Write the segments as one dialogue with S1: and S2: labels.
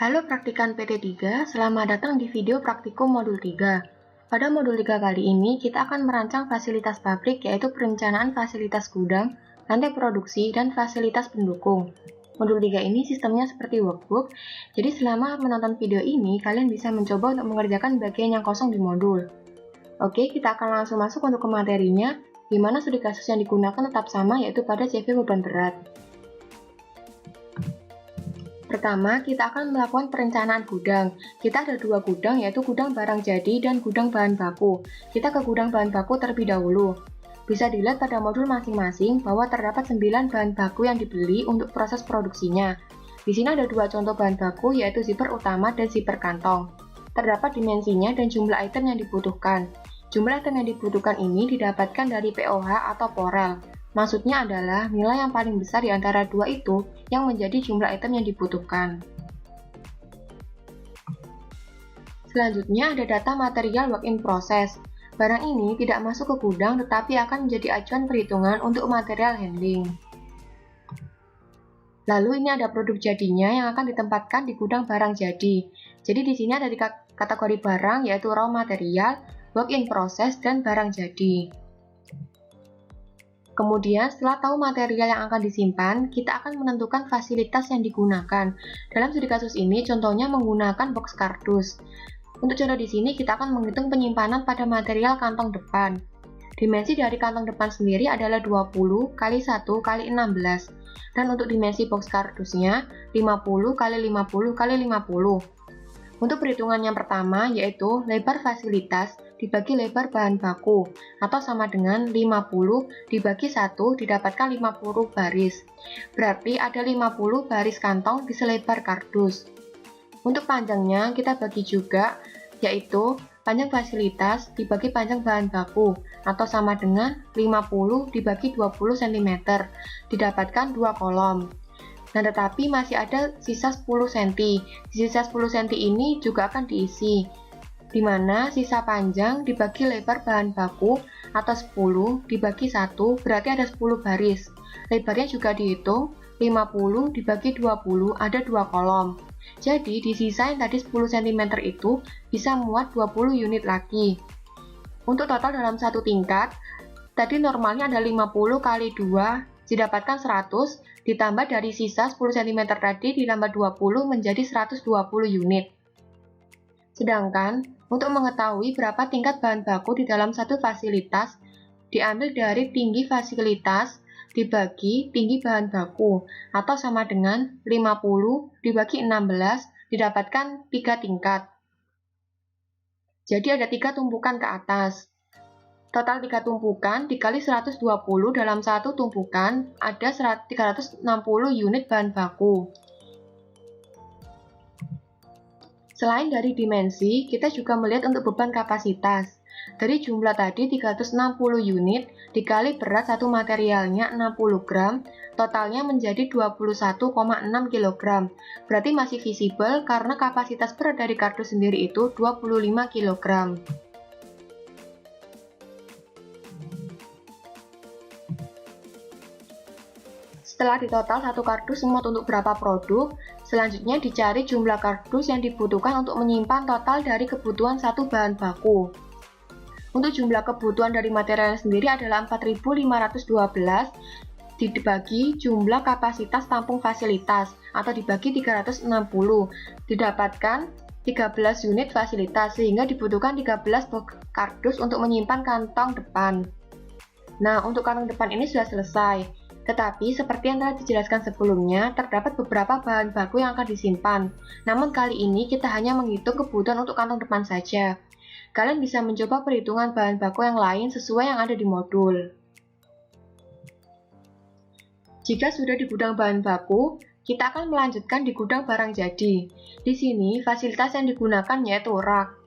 S1: Halo praktikan PT3, selamat datang di video praktikum modul 3. Pada modul 3 kali ini, kita akan merancang fasilitas pabrik yaitu perencanaan fasilitas gudang, lantai produksi, dan fasilitas pendukung. Modul 3 ini sistemnya seperti workbook, jadi selama menonton video ini, kalian bisa mencoba untuk mengerjakan bagian yang kosong di modul. Oke, kita akan langsung masuk untuk ke materinya, di mana studi kasus yang digunakan tetap sama yaitu pada CV beban berat. Pertama, kita akan melakukan perencanaan gudang. Kita ada dua gudang, yaitu gudang barang jadi dan gudang bahan baku. Kita ke gudang bahan baku terlebih dahulu. Bisa dilihat pada modul masing-masing bahwa terdapat 9 bahan baku yang dibeli untuk proses produksinya. Di sini ada dua contoh bahan baku, yaitu zipper utama dan zipper kantong. Terdapat dimensinya dan jumlah item yang dibutuhkan. Jumlah item yang dibutuhkan ini didapatkan dari POH atau porel. Maksudnya adalah nilai yang paling besar di antara dua itu yang menjadi jumlah item yang dibutuhkan. Selanjutnya ada data material work in process. Barang ini tidak masuk ke gudang tetapi akan menjadi acuan perhitungan untuk material handling. Lalu ini ada produk jadinya yang akan ditempatkan di gudang barang jadi. Jadi di sini ada kategori barang yaitu raw material, work in process, dan barang jadi. Kemudian, setelah tahu material yang akan disimpan, kita akan menentukan fasilitas yang digunakan. Dalam studi kasus ini, contohnya menggunakan box kardus. Untuk contoh di sini, kita akan menghitung penyimpanan pada material kantong depan. Dimensi dari kantong depan sendiri adalah 20 x 1 x 16. Dan untuk dimensi box kardusnya, 50 x 50 x 50. Untuk perhitungan yang pertama, yaitu lebar fasilitas dibagi lebar bahan baku, atau sama dengan 50 dibagi 1 didapatkan 50 baris. Berarti ada 50 baris kantong di selebar kardus. Untuk panjangnya kita bagi juga, yaitu panjang fasilitas dibagi panjang bahan baku, atau sama dengan 50 dibagi 20 cm, didapatkan 2 kolom. Nah, tetapi masih ada sisa 10 cm. Sisa 10 cm ini juga akan diisi, di mana sisa panjang dibagi lebar bahan baku atau 10 dibagi 1 berarti ada 10 baris. Lebarnya juga dihitung, 50 dibagi 20 ada 2 kolom. Jadi di sisa yang tadi 10 cm itu bisa muat 20 unit lagi. Untuk total dalam satu tingkat, tadi normalnya ada 50 kali 2 didapatkan 100, ditambah dari sisa 10 cm tadi ditambah 20 menjadi 120 unit. Sedangkan, untuk mengetahui berapa tingkat bahan baku di dalam satu fasilitas, diambil dari tinggi fasilitas dibagi tinggi bahan baku, atau sama dengan 50 dibagi 16 didapatkan 3 tingkat. Jadi ada 3 tumpukan ke atas. Total 3 tumpukan dikali 120 dalam satu tumpukan ada 360 unit bahan baku. Selain dari dimensi, kita juga melihat untuk beban kapasitas. Dari jumlah tadi 360 unit dikali berat satu materialnya 60 gram, totalnya menjadi 21,6 kg. Berarti masih visible karena kapasitas berat dari kardus sendiri itu 25 kg. Setelah ditotal satu kardus muat untuk berapa produk, selanjutnya dicari jumlah kardus yang dibutuhkan untuk menyimpan total dari kebutuhan satu bahan baku. Untuk jumlah kebutuhan dari material sendiri adalah 4.512 dibagi jumlah kapasitas tampung fasilitas atau dibagi 360 didapatkan 13 unit fasilitas sehingga dibutuhkan 13 box kardus untuk menyimpan kantong depan. Nah, untuk kantong depan ini sudah selesai. Tetapi, seperti yang telah dijelaskan sebelumnya, terdapat beberapa bahan baku yang akan disimpan. Namun kali ini kita hanya menghitung kebutuhan untuk kantong depan saja. Kalian bisa mencoba perhitungan bahan baku yang lain sesuai yang ada di modul. Jika sudah di gudang bahan baku, kita akan melanjutkan di gudang barang jadi. Di sini, fasilitas yang digunakan yaitu rak.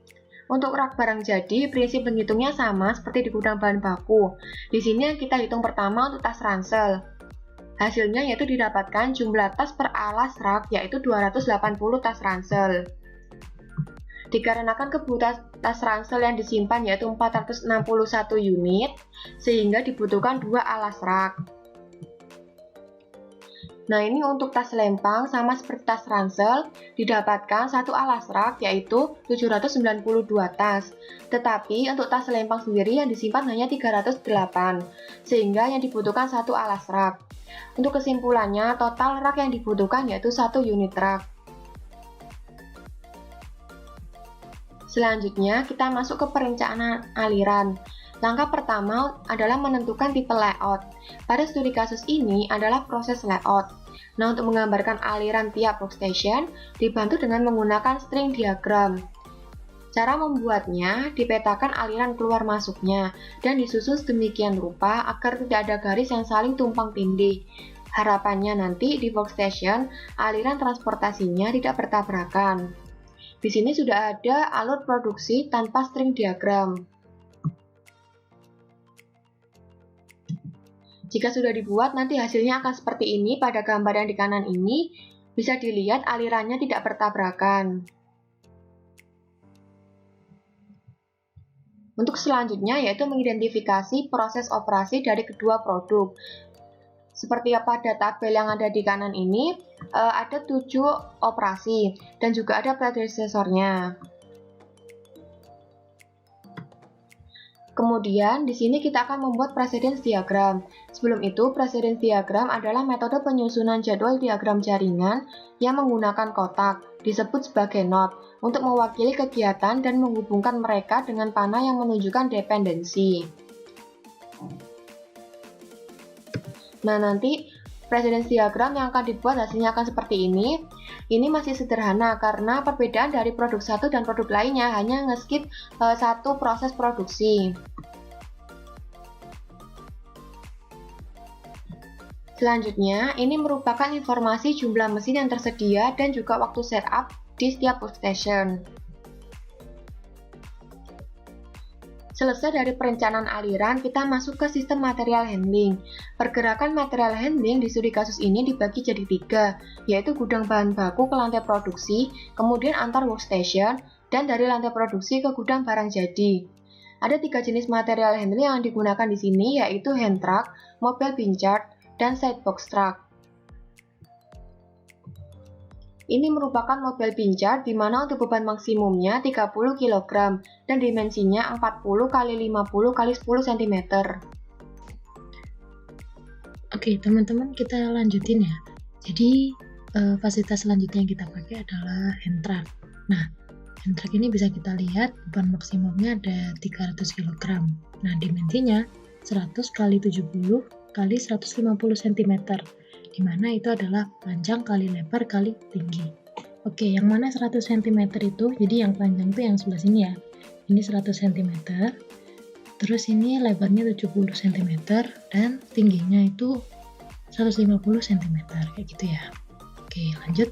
S1: Untuk rak barang jadi, prinsip menghitungnya sama seperti di gudang bahan baku. Di sini yang kita hitung pertama untuk tas ransel. Hasilnya yaitu didapatkan jumlah tas per alas rak yaitu 280 tas ransel. Dikarenakan kebutuhan tas ransel yang disimpan yaitu 461 unit, sehingga dibutuhkan 2 alas rak. Nah, ini untuk tas lempang sama seperti tas ransel didapatkan satu alas rak yaitu 792 tas. Tetapi untuk tas lempang sendiri yang disimpan hanya 308, sehingga yang dibutuhkan satu alas rak. Untuk kesimpulannya, total rak yang dibutuhkan yaitu 1 unit rak. Selanjutnya, kita masuk ke perencanaan aliran. Langkah pertama adalah menentukan tipe layout. Pada studi kasus ini adalah proses layout. Nah, untuk menggambarkan aliran tiap workstation, dibantu dengan menggunakan string diagram. Cara membuatnya, dipetakan aliran keluar masuknya, dan disusun sedemikian rupa agar tidak ada garis yang saling tumpang tindih. Harapannya nanti di workstation, aliran transportasinya tidak bertabrakan. Di sini sudah ada alur produksi tanpa string diagram. Jika sudah dibuat, nanti hasilnya akan seperti ini. Pada gambar yang di kanan ini, bisa dilihat alirannya tidak bertabrakan. Untuk selanjutnya, yaitu mengidentifikasi proses operasi dari kedua produk. Seperti pada tabel yang ada di kanan ini, ada 7 operasi, dan juga ada predecesornya. Kemudian, di sini kita akan membuat precedence diagram. Sebelum itu, precedence diagram adalah metode penyusunan jadwal diagram jaringan yang menggunakan kotak, disebut sebagai node, untuk mewakili kegiatan dan menghubungkan mereka dengan panah yang menunjukkan dependensi. Nah, nanti precedence diagram yang akan dibuat hasilnya akan seperti ini. Ini masih sederhana karena perbedaan dari produk satu dan produk lainnya hanya nge-skip satu proses produksi. Selanjutnya, ini merupakan informasi jumlah mesin yang tersedia dan juga waktu setup di setiap workstation. Selesai dari perencanaan aliran, kita masuk ke sistem material handling. Pergerakan material handling di studi kasus ini dibagi jadi 3, yaitu gudang bahan baku ke lantai produksi, kemudian antar workstation, dan dari lantai produksi ke gudang barang jadi. Ada 3 jenis material handling yang digunakan di sini, yaitu hand truck, mobile bin chart, dan side box truck. Ini merupakan mobil bin chart di mana untuk beban maksimumnya 30 kg dan dimensinya 40 x 50 x 10 cm.
S2: Oke, teman-teman, kita lanjutin ya. Jadi, fasilitas selanjutnya yang kita pakai adalah hand truck. Nah, hand truck ini bisa kita lihat beban maksimumnya ada 300 kg. Nah, dimensinya 100 x 70 x 150 cm. Di mana itu adalah panjang kali lebar kali tinggi. Oke, yang mana 100 cm itu, jadi yang panjang itu yang sebelah sini ya. Ini 100 cm, terus ini lebarnya 70 cm, dan tingginya itu 150 cm, kayak gitu ya. Oke, lanjut.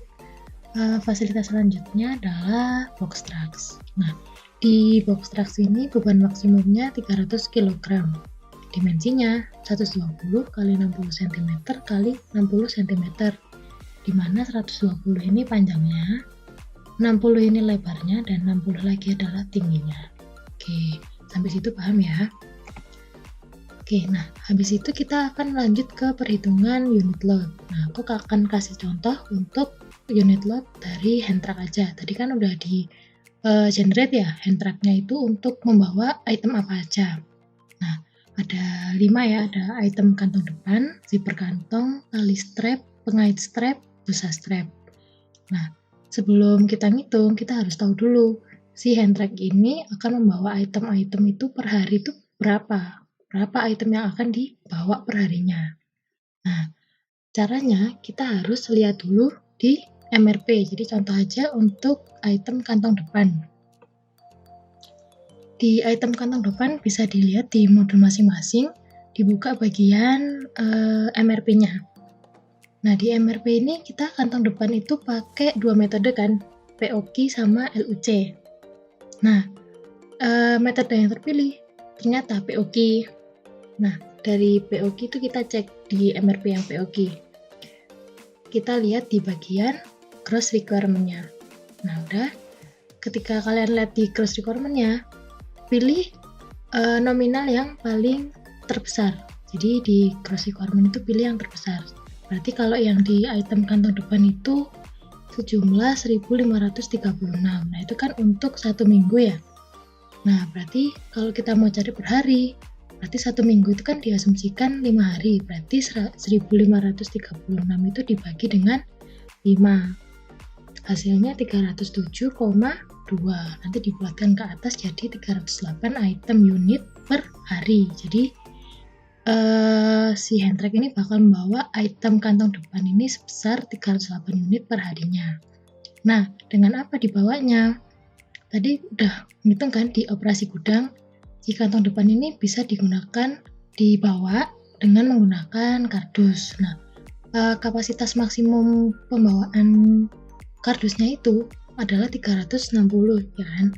S2: Fasilitas selanjutnya adalah box trucks. Nah, di box trucks ini beban maksimumnya 300 kg. Dimensinya 120 x 60 cm x 60 cm, di mana 120 ini panjangnya, 60 ini lebarnya, dan 60 lagi adalah tingginya. Oke, sampai situ paham ya? Oke, nah habis itu kita akan lanjut ke perhitungan unit load. Nah, aku akan kasih contoh untuk unit load dari hand truck aja. Tadi kan udah di generate ya hand trucknya itu untuk membawa item apa aja. Nah, ada 5 ya, ada item kantong depan, zipper kantong, tali strap, pengait strap, busa strap. Nah, sebelum kita ngitung, kita harus tahu dulu si hand truck ini akan membawa item-item itu per hari itu berapa item yang akan dibawa per harinya. Nah, caranya kita harus lihat dulu di MRP. Jadi contoh aja untuk item kantong depan. Di item kantong depan bisa dilihat di modul masing-masing, dibuka bagian MRP-nya. Nah, di MRP ini kita kantong depan itu pakai 2 metode kan, POQ sama LUC. Nah, metode yang terpilih ternyata POQ. Nah, dari POQ itu kita cek di MRP yang POQ. Kita lihat di bagian cross requirement-nya. Nah, udah. Ketika kalian lihat di cross requirement-nya, pilih nominal yang paling terbesar. Jadi di cross requirement itu pilih yang terbesar. berarti kalau yang di item kantong depan itu sejumlah 1536. Nah, itu kan untuk 1 minggu ya. Nah, berarti kalau kita mau cari per hari, berarti 1 minggu itu kan diasumsikan 5 hari. Berarti 1536 itu dibagi dengan 5. Hasilnya 307,2. Nanti dibuatkan ke atas jadi 308 item unit per hari. Jadi si hand track ini bakal membawa item kantong depan ini sebesar 308 unit per harinya. Nah, dengan apa dibawanya? Tadi udah ngitung kan di operasi gudang, si kantong depan ini bisa dibawa dengan menggunakan kardus. Nah, kapasitas maksimum pembawaan kardusnya itu adalah 360, ya kan?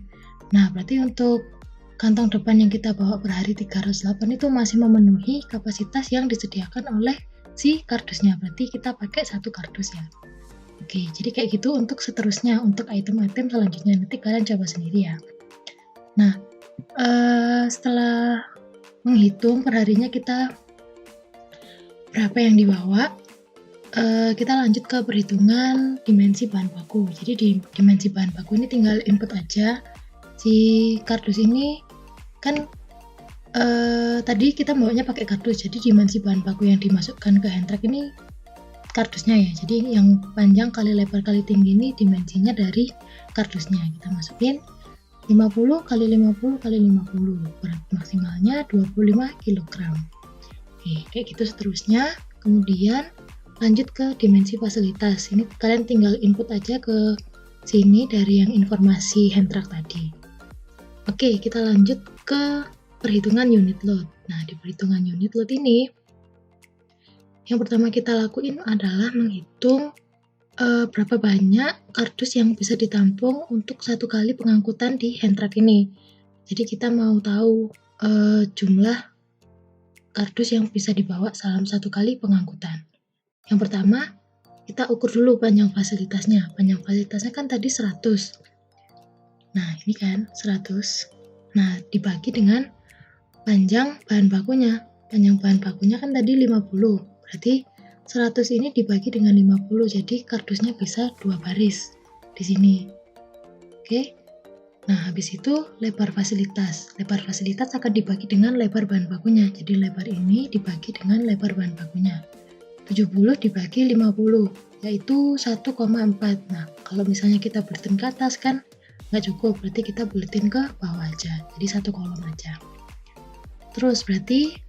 S2: Nah, berarti untuk kantong depan yang kita bawa per hari 308 itu masih memenuhi kapasitas yang disediakan oleh si kardusnya. Berarti kita pakai 1 kardus ya. Oke, jadi kayak gitu untuk seterusnya, untuk item-item selanjutnya. Nanti kalian coba sendiri ya. Nah, setelah menghitung per harinya kita berapa yang dibawa, kita lanjut ke perhitungan dimensi bahan baku. Jadi di dimensi bahan baku ini tinggal input aja. Si kardus ini kan tadi kita bawanya pakai kardus, jadi dimensi bahan baku yang dimasukkan ke hand track ini kardusnya ya. Jadi yang panjang kali lebar kali tinggi ini dimensinya dari kardusnya. Kita masukin 50 kali 50 kali 50, berat maksimalnya 25 kg. Oke, kayak gitu seterusnya. Kemudian lanjut ke dimensi fasilitas. Ini kalian tinggal input aja ke sini dari yang informasi hand track tadi. Oke, kita lanjut ke perhitungan unit load. Nah, di perhitungan unit load ini, yang pertama kita lakuin adalah menghitung berapa banyak kardus yang bisa ditampung untuk 1 kali pengangkutan di hand track ini. Jadi kita mau tahu jumlah kardus yang bisa dibawa dalam 1 kali pengangkutan. Yang pertama, kita ukur dulu panjang fasilitasnya. Panjang fasilitasnya kan tadi 100. Nah, ini kan 100. Nah, dibagi dengan panjang bahan bakunya. Panjang bahan bakunya kan tadi 50. Berarti 100 ini dibagi dengan 50. Jadi kardusnya bisa 2 baris di sini. Oke. Nah, habis itu lebar fasilitas. Lebar fasilitas akan dibagi dengan lebar bahan bakunya. Jadi lebar ini dibagi dengan lebar bahan bakunya. 70 dibagi 50, yaitu 1,4. Nah, kalau misalnya kita buletin ke atas kan nggak cukup, berarti kita buletin ke bawah aja, jadi 1 kolom aja. Terus berarti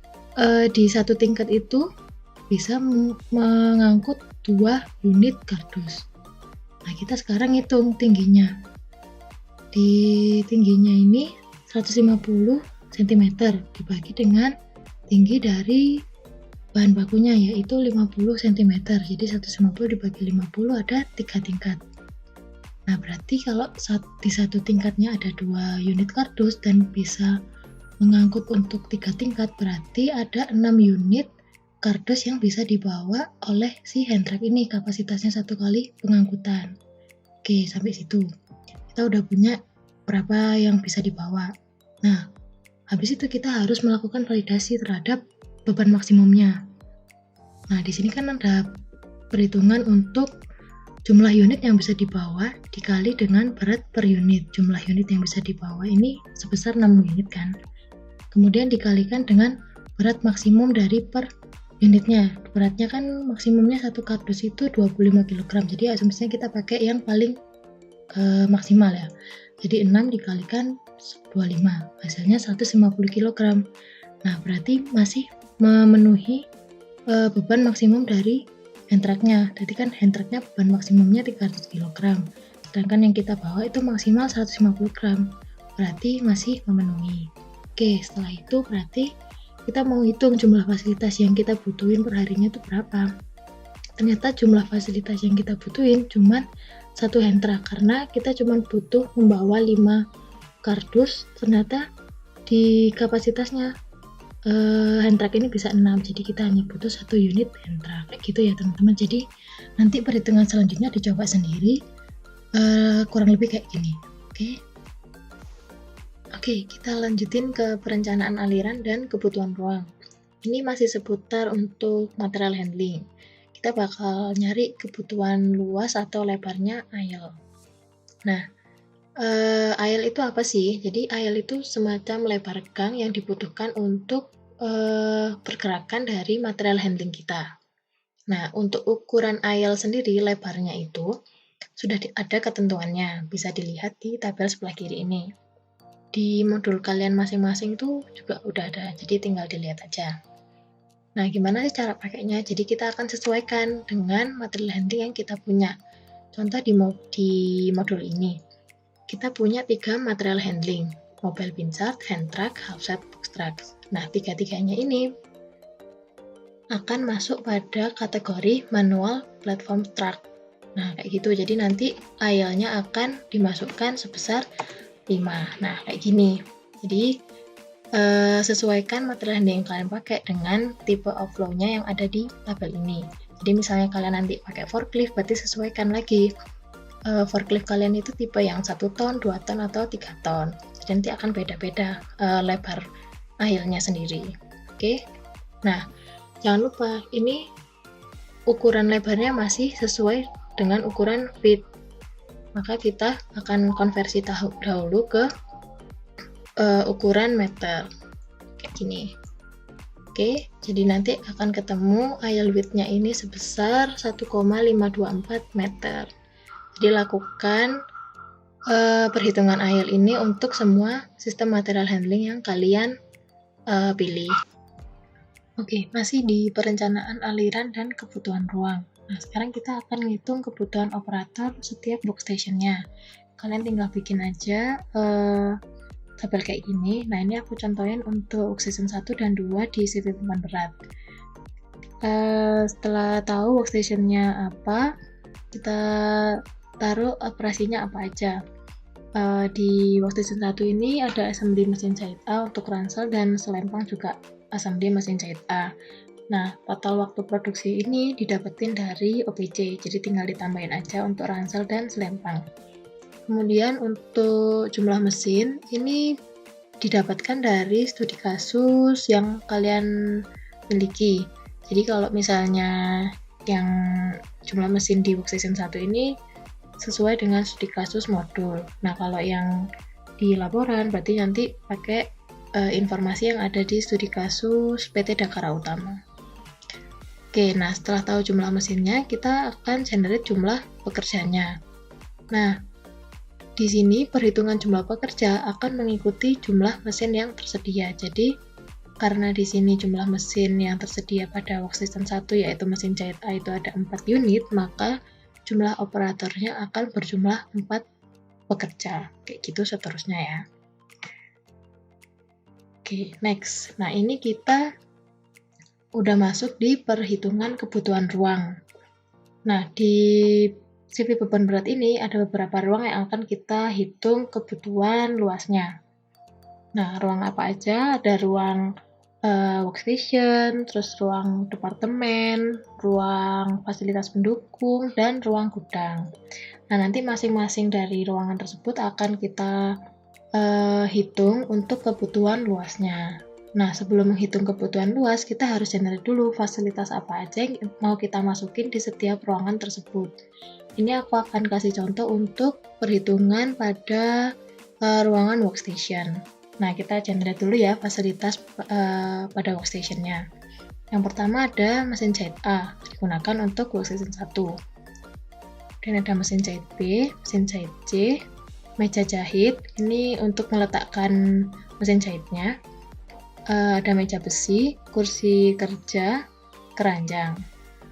S2: di 1 tingkat itu bisa mengangkut 2 unit kardus. Nah, kita sekarang hitung tingginya. Di tingginya ini 150 cm dibagi dengan tinggi dari bahan bakunya, yaitu 50 cm. Jadi 150 dibagi 50 ada 3 tingkat. Nah, berarti kalau di 1 tingkatnya ada 2 unit kardus dan bisa mengangkut untuk 3 tingkat, berarti ada 6 unit kardus yang bisa dibawa oleh si hand track ini, kapasitasnya 1 kali pengangkutan. Oke, sampai situ kita udah punya berapa yang bisa dibawa. Nah, habis itu kita harus melakukan validasi terhadap beban maksimumnya. Nah, di sini kan ada perhitungan untuk jumlah unit yang bisa dibawa dikali dengan berat per unit. Jumlah unit yang bisa dibawa ini sebesar 6 unit kan. Kemudian dikalikan dengan berat maksimum dari per unitnya. Beratnya kan maksimumnya 1 kardus itu 25 kg. Jadi asumsinya kita pakai yang paling maksimal ya. Jadi 6 dikalikan 25, hasilnya 150 kg. Nah, berarti masih memenuhi beban maksimum dari hand track-nya. Tadi kan hand track-nya beban maksimumnya 300 kg. Sedangkan yang kita bawa itu maksimal 150 gram. Berarti masih memenuhi. Oke, setelah itu berarti kita mau hitung jumlah fasilitas yang kita butuhin per harinya itu berapa. Ternyata jumlah fasilitas yang kita butuhin cuman 1 hand track, karena kita cuma butuh membawa 5 kardus. Ternyata di kapasitasnya hand track ini bisa 6, jadi kita hanya butuh 1 unit hand track, kayak gitu ya teman-teman. Jadi nanti perhitungan selanjutnya dicoba sendiri, kurang lebih kayak gini. Oke, kita lanjutin ke perencanaan aliran dan kebutuhan ruang. Ini masih seputar untuk material handling. kita bakal nyari kebutuhan luas atau lebarnya aisle. Nah, aisle itu apa sih? Jadi aisle itu semacam lebar gang yang dibutuhkan untuk pergerakan dari material handling kita. Nah, untuk ukuran aisle sendiri, lebarnya itu sudah ada ketentuannya, bisa dilihat di tabel sebelah kiri ini. Di modul kalian masing-masing itu juga udah ada, jadi tinggal dilihat aja. Nah, gimana sih cara pakainya? Jadi kita akan sesuaikan dengan material handling yang kita punya. Contoh di modul ini, kita punya 3 material handling, mobile bin chart, hand truck, half set, box truck. Nah, 3-tiganya ini akan masuk pada kategori manual platform truck. Nah, kayak gitu. Jadi nanti aisle-nya akan dimasukkan sebesar 5. Nah, kayak gini. Jadi sesuaikan material handling yang kalian pakai dengan tipe offload-nya yang ada di tabel ini. Jadi misalnya kalian nanti pakai forklift, berarti sesuaikan lagi forklift kalian itu tipe yang 1 ton, 2 ton, atau 3 ton. Jadi nanti akan beda-beda lebar aisle-nya sendiri. Oke. Nah, jangan lupa ini ukuran lebarnya masih sesuai dengan ukuran feet. Maka kita akan konversi dahulu ke ukuran meter kayak gini. Oke, jadi nanti akan ketemu aisle width-nya ini sebesar 1,524 meter. Jadi lakukan perhitungan aisle ini untuk semua sistem material handling yang kalian pilih. Oke, masih di perencanaan aliran dan kebutuhan ruang. Nah, sekarang kita akan ngitung kebutuhan operator setiap workstation-nya. Kalian tinggal bikin aja tabel kayak gini. Nah, ini aku contohin untuk workstation 1 dan 2 di CV beban berat. Setelah tahu workstation-nya apa, kita taruh operasinya apa aja. Di workstation 1 ini ada assembly mesin jahit A untuk ransel dan selempang juga assembly mesin jahit A. Nah, total waktu produksi ini didapetin dari OPC, jadi tinggal ditambahin aja untuk ransel dan selempang. Kemudian untuk jumlah mesin, ini didapatkan dari studi kasus yang kalian miliki. Jadi kalau misalnya yang jumlah mesin di workstation 1 ini sesuai dengan studi kasus modul. Nah, kalau yang di laporan berarti nanti pakai informasi yang ada di studi kasus PT Dakara Utama. Oke, nah setelah tahu jumlah mesinnya, kita akan generate jumlah pekerjanya. Nah, di sini perhitungan jumlah pekerja akan mengikuti jumlah mesin yang tersedia. Jadi, karena di sini jumlah mesin yang tersedia pada workstation 1 yaitu mesin jahit A itu ada 4 unit, maka jumlah operatornya akan berjumlah 4 pekerja. Kayak gitu seterusnya ya. Oke, next. Nah, ini kita udah masuk di perhitungan kebutuhan ruang. Nah, di CV beban berat ini ada beberapa ruang yang akan kita hitung kebutuhan luasnya. Nah, ruang apa aja? Ada ruang workstation, terus ruang departemen, ruang fasilitas pendukung, dan ruang gudang. Nah, nanti masing-masing dari ruangan tersebut akan kita hitung untuk kebutuhan luasnya. Nah, sebelum menghitung kebutuhan luas, kita harus generate dulu fasilitas apa aja yang mau kita masukin di setiap ruangan tersebut. Ini aku akan kasih contoh untuk perhitungan pada ruangan workstation. Nah, kita generate dulu ya fasilitas pada workstation-nya. Yang pertama ada mesin jahit A, digunakan untuk workstation 1. Dan ada mesin jahit B, mesin jahit C, meja jahit, ini untuk meletakkan mesin jahitnya. Ada meja besi, kursi kerja, keranjang.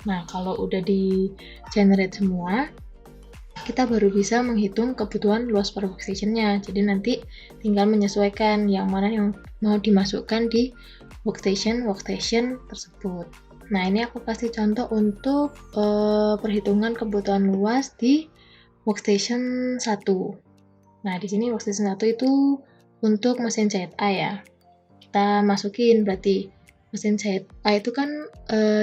S2: Nah, kalau udah di generate semua, kita baru bisa menghitung kebutuhan luas per workstation-nya. Jadi nanti tinggal menyesuaikan yang mana yang mau dimasukkan di workstation tersebut. Nah, ini aku kasih contoh untuk perhitungan kebutuhan luas di workstation 1. Nah, di sini workstation 1 itu untuk mesin jahit A ya. Kita masukin berarti mesin jahit A itu kan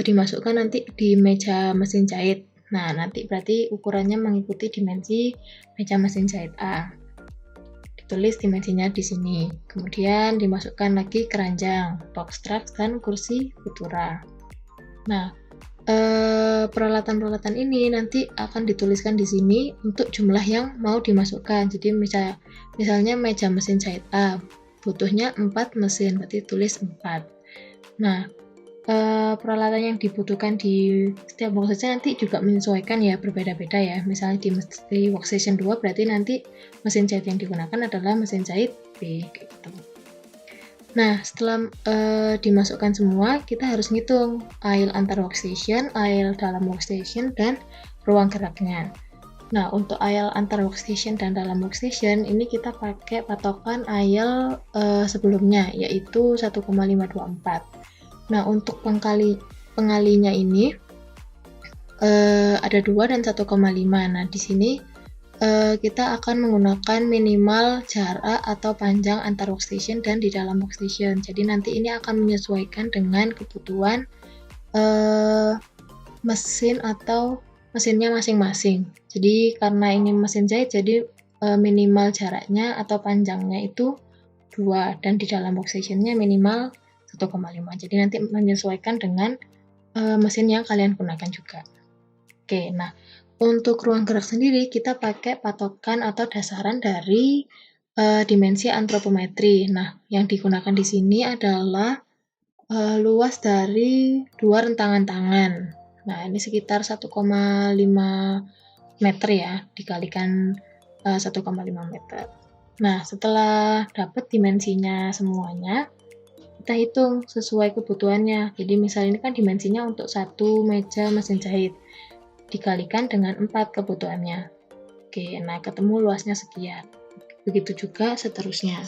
S2: dimasukkan nanti di meja mesin jahit. Nah, nanti berarti ukurannya mengikuti dimensi meja mesin jahit A. Ditulis dimensinya di sini. Kemudian dimasukkan lagi keranjang, box truck, dan kursi futura. Nah, peralatan-peralatan ini nanti akan dituliskan di sini untuk jumlah yang mau dimasukkan. Jadi misalnya meja mesin jahit A butuhnya 4 mesin, berarti tulis 4. Nah, peralatan yang dibutuhkan di setiap workstation nanti juga menyesuaikan ya, berbeda-beda ya. Misalnya di workstation 2 berarti nanti mesin jahit yang digunakan adalah mesin jahit B gitu. Nah, setelah dimasukkan semua, kita harus ngitung aisle antar workstation, aisle dalam workstation, dan ruang geraknya. Nah, untuk aisle antar workstation dan dalam workstation, ini kita pakai patokan aisle sebelumnya, yaitu 1,524. Nah, untuk pengalinya ini ada 2 dan 1,5. Nah, di sini kita akan menggunakan minimal jarak atau panjang antar workstation dan di dalam workstation. Jadi nanti ini akan menyesuaikan dengan kebutuhan mesin atau mesinnya masing-masing. Jadi karena ini mesin jahit, jadi minimal jaraknya atau panjangnya itu 2 dan di dalam workstation-nya minimal 1,5. Jadi nanti menyesuaikan dengan mesin yang kalian gunakan juga. Oke, nah untuk ruang gerak sendiri, kita pakai patokan atau dasaran dari dimensi antropometri. Nah, yang digunakan di sini adalah luas dari 2 rentangan tangan. Nah, ini sekitar 1,5 meter ya, dikalikan 1,5 meter. Nah, setelah dapat dimensinya semuanya, kita hitung sesuai kebutuhannya. Jadi, misalnya ini kan dimensinya untuk 1 meja mesin jahit. Dikalikan dengan 4 kebutuhannya. Oke, nah ketemu luasnya sekian. Begitu juga seterusnya.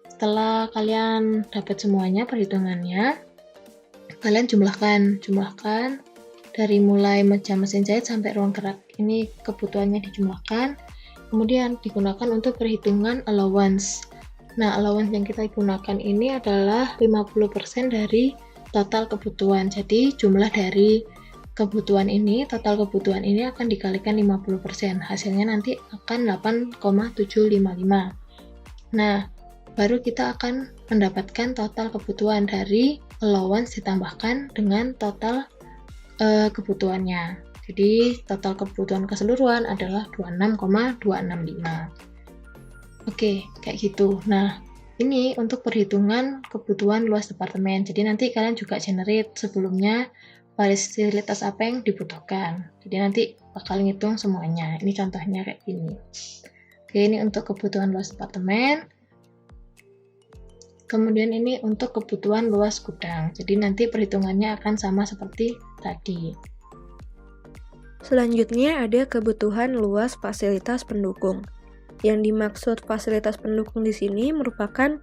S2: Setelah kalian dapat semuanya perhitungannya, kalian jumlahkan dari mulai meja mesin jahit sampai ruang gerak. Ini kebutuhannya dijumlahkan, kemudian digunakan untuk perhitungan allowance. Nah, allowance yang kita gunakan ini adalah 50% dari total kebutuhan. Jadi, jumlah dari total kebutuhan ini akan dikalikan 50%. Hasilnya nanti akan 8,755. Nah, baru kita akan mendapatkan total kebutuhan dari allowance ditambahkan dengan total kebutuhannya. Jadi, total kebutuhan keseluruhan adalah 26,265. Oke, kayak gitu. Nah, ini untuk perhitungan kebutuhan luas departemen. Jadi, nanti kalian juga generate sebelumnya fasilitas apa yang dibutuhkan. Jadi nanti bakal ngitung semuanya. Ini contohnya kayak gini. Oke, ini untuk kebutuhan luas departemen. Kemudian ini untuk kebutuhan luas gudang. Jadi nanti perhitungannya akan sama seperti tadi.
S3: Selanjutnya ada kebutuhan luas fasilitas pendukung. Yang dimaksud fasilitas pendukung di sini merupakan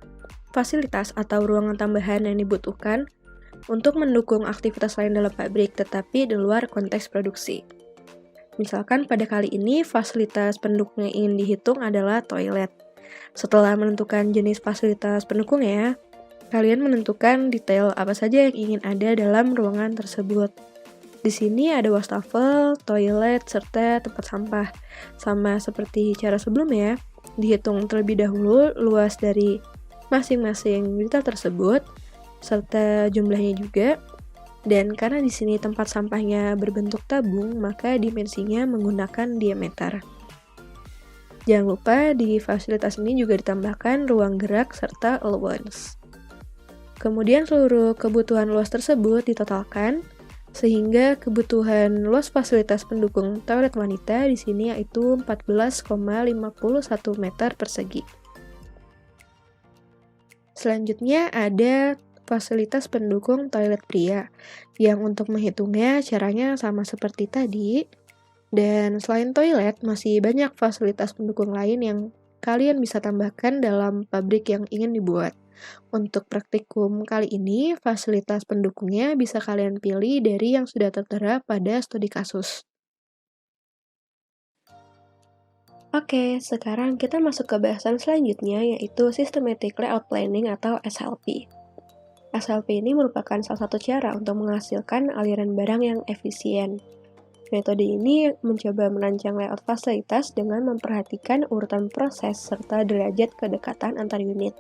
S3: fasilitas atau ruangan tambahan yang dibutuhkan untuk mendukung aktivitas lain dalam pabrik, tetapi di luar konteks produksi. Misalkan pada kali ini fasilitas pendukung yang ingin dihitung adalah toilet. Setelah menentukan jenis fasilitas pendukungnya, kalian menentukan detail apa saja yang ingin ada dalam ruangan tersebut. Di sini ada wastafel, toilet, serta tempat sampah. Sama seperti cara sebelumnya, dihitung terlebih dahulu luas dari masing-masing detail tersebut, serta jumlahnya juga. Dan karena di sini tempat sampahnya berbentuk tabung, maka dimensinya menggunakan diameter. Jangan lupa di fasilitas ini juga ditambahkan ruang gerak serta allowance. Kemudian seluruh kebutuhan luas tersebut ditotalkan, sehingga kebutuhan luas fasilitas pendukung toilet wanita di sini yaitu 14,51 meter persegi. Selanjutnya ada fasilitas pendukung toilet pria, yang untuk menghitungnya caranya sama seperti tadi. Dan selain toilet, masih banyak fasilitas pendukung lain yang kalian bisa tambahkan dalam pabrik yang ingin dibuat. Untuk praktikum kali ini, fasilitas pendukungnya bisa kalian pilih dari yang sudah tertera pada studi kasus. Oke, sekarang kita masuk ke bahasan selanjutnya, yaitu Systematic Layout Planning atau SLP. SLP ini merupakan salah satu cara untuk menghasilkan aliran barang yang efisien. Metode ini mencoba merancang layout fasilitas dengan memperhatikan urutan proses serta derajat kedekatan antar unit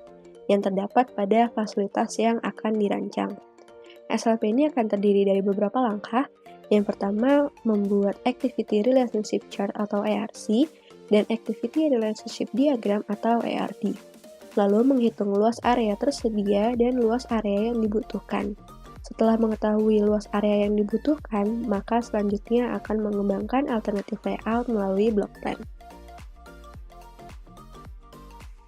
S3: yang terdapat pada fasilitas yang akan dirancang. SLP ini akan terdiri dari beberapa langkah. Yang pertama, membuat Activity Relationship Chart atau ARC dan Activity Relationship Diagram atau ARD. Lalu menghitung luas area tersedia dan luas area yang dibutuhkan. Setelah mengetahui luas area yang dibutuhkan, maka selanjutnya akan mengembangkan alternatif layout melalui block plan.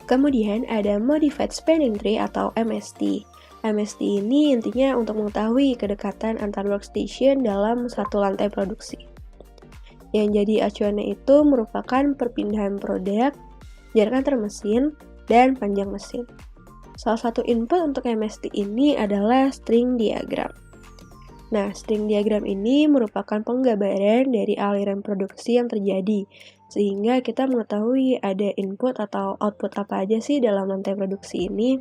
S3: Kemudian ada Modified Spanning Tree atau MST. MST ini intinya untuk mengetahui kedekatan antar workstation dalam satu lantai produksi. Yang jadi acuannya itu merupakan perpindahan produk, jarak antar mesin, dan panjang mesin. Salah satu input untuk MST ini adalah string diagram. Nah, string diagram ini merupakan penggambaran dari aliran produksi yang terjadi, sehingga kita mengetahui ada input atau output apa aja sih dalam lantai produksi ini.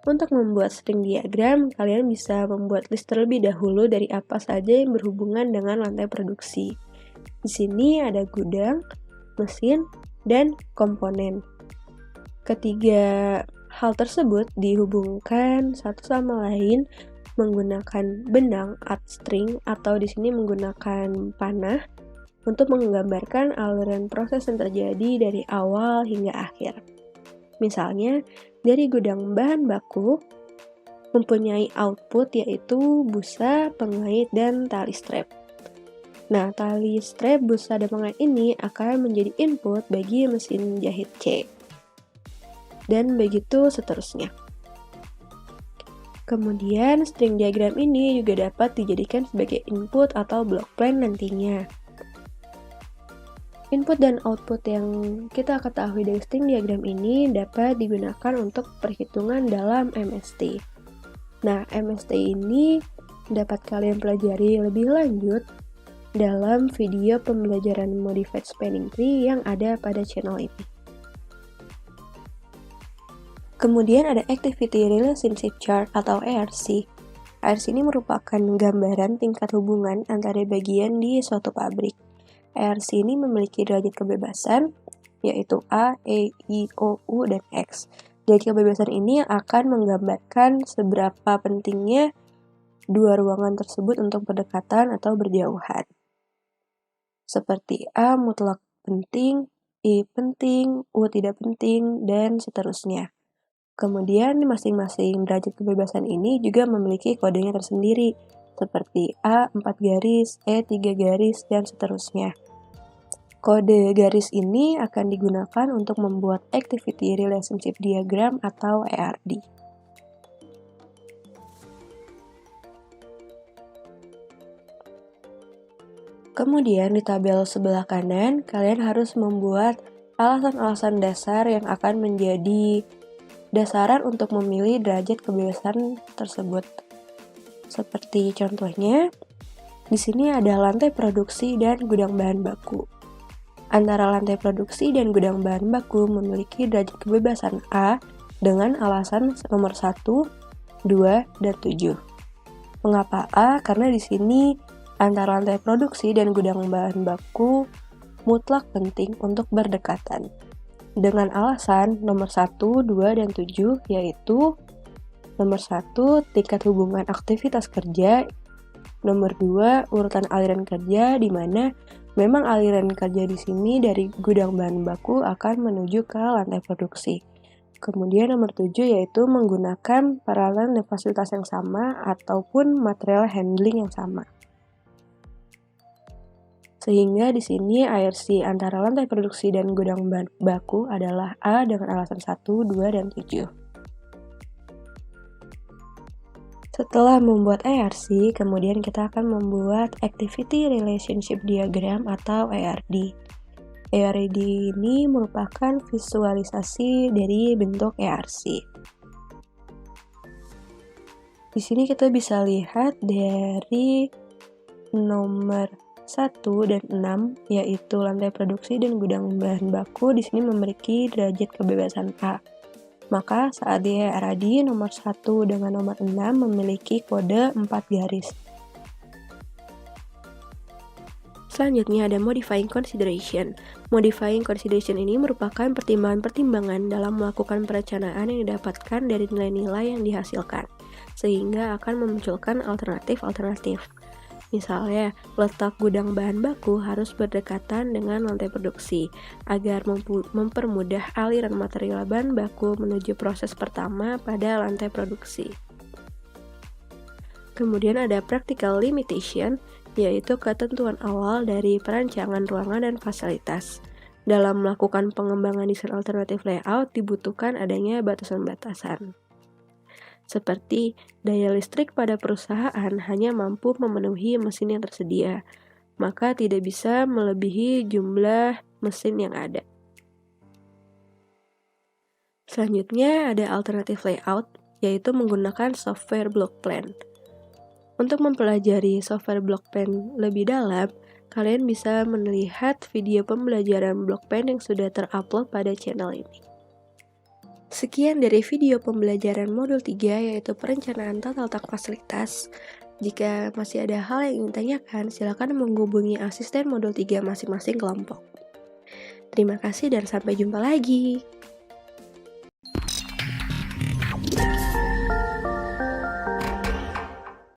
S3: Untuk membuat string diagram, kalian bisa membuat list terlebih dahulu dari apa saja yang berhubungan dengan lantai produksi. Di sini ada gudang, mesin, dan komponen. Ketiga hal tersebut dihubungkan satu sama lain menggunakan benang art string atau di sini menggunakan panah untuk menggambarkan aliran proses yang terjadi dari awal hingga akhir. Misalnya, dari gudang bahan baku mempunyai output yaitu busa, pengait, dan tali strap. Nah, tali strap, busa, dan pengait ini akan menjadi input bagi mesin jahit C. Dan begitu seterusnya. Kemudian, string diagram ini juga dapat dijadikan sebagai input atau block plan nantinya. Input dan output yang kita ketahui dari string diagram ini dapat digunakan untuk perhitungan dalam MST. Nah, MST ini dapat kalian pelajari lebih lanjut dalam video pembelajaran Modified Spanning Tree yang ada pada channel ini. Kemudian ada Activity Relationship Chart atau ARC. ARC ini merupakan gambaran tingkat hubungan antara bagian di suatu pabrik. ARC ini memiliki derajat kebebasan, yaitu A, E, I, O, U, dan X. Derajat kebebasan ini akan menggambarkan seberapa pentingnya dua ruangan tersebut untuk berdekatan atau berjauhan. Seperti A mutlak penting, I penting, U tidak penting, dan seterusnya. Kemudian masing-masing derajat kebebasan ini juga memiliki kodenya tersendiri, seperti A 4 garis, E 3 garis, dan seterusnya. Kode garis ini akan digunakan untuk membuat Activity Relationship Diagram atau ARD. Kemudian di tabel sebelah kanan, kalian harus membuat alasan-alasan dasar yang akan menjadi dasaran untuk memilih derajat kebebasan tersebut. Seperti contohnya, di sini ada lantai produksi dan gudang bahan baku. Antara lantai produksi dan gudang bahan baku memiliki derajat kebebasan A dengan alasan nomor 1, 2, dan 7. Mengapa A? Karena di sini antara lantai produksi dan gudang bahan baku mutlak penting untuk berdekatan. Dengan alasan nomor 1, 2, dan 7 yaitu nomor 1, tingkat hubungan aktivitas kerja, nomor 2, urutan aliran kerja di mana memang aliran kerja di sini dari gudang bahan baku akan menuju ke lantai produksi. Kemudian nomor 7 yaitu menggunakan peralatan dan fasilitas yang sama ataupun material handling yang sama. Sehingga di sini ARC antara lantai produksi dan gudang bahan baku adalah A dengan alasan 1, 2, dan 7. Setelah membuat ARC, kemudian kita akan membuat Activity Relationship Diagram atau ARD. ARD ini merupakan visualisasi dari bentuk ARC. Di sini kita bisa lihat dari nomor 1 dan 6, yaitu lantai produksi dan gudang bahan baku di sini memiliki derajat kebebasan A. Maka saat di ARD nomor 1 dengan nomor 6 memiliki kode 4 garis. Selanjutnya ada Modifying Consideration. Modifying Consideration ini merupakan pertimbangan-pertimbangan dalam melakukan perencanaan yang didapatkan dari nilai-nilai yang dihasilkan. sehingga akan memunculkan alternatif-alternatif. Misalnya, letak gudang bahan baku harus berdekatan dengan lantai produksi agar mempermudah aliran material bahan baku menuju proses pertama pada lantai produksi. Kemudian ada practical limitation, yaitu ketentuan awal dari perancangan ruangan dan fasilitas. Dalam melakukan pengembangan desain alternatif layout dibutuhkan adanya batasan-batasan. Seperti daya listrik pada perusahaan hanya mampu memenuhi mesin yang tersedia, maka tidak bisa melebihi jumlah mesin yang ada. Selanjutnya ada alternatif layout, yaitu menggunakan software block plan. Untuk mempelajari software block plan lebih dalam, kalian bisa melihat video pembelajaran block plan yang sudah terupload pada channel ini. Sekian dari video pembelajaran modul 3 yaitu perencanaan tata letak fasilitas. Jika masih ada hal yang ingin tanyakan, silakan menghubungi asisten modul 3 masing-masing kelompok. Terima kasih dan sampai jumpa lagi.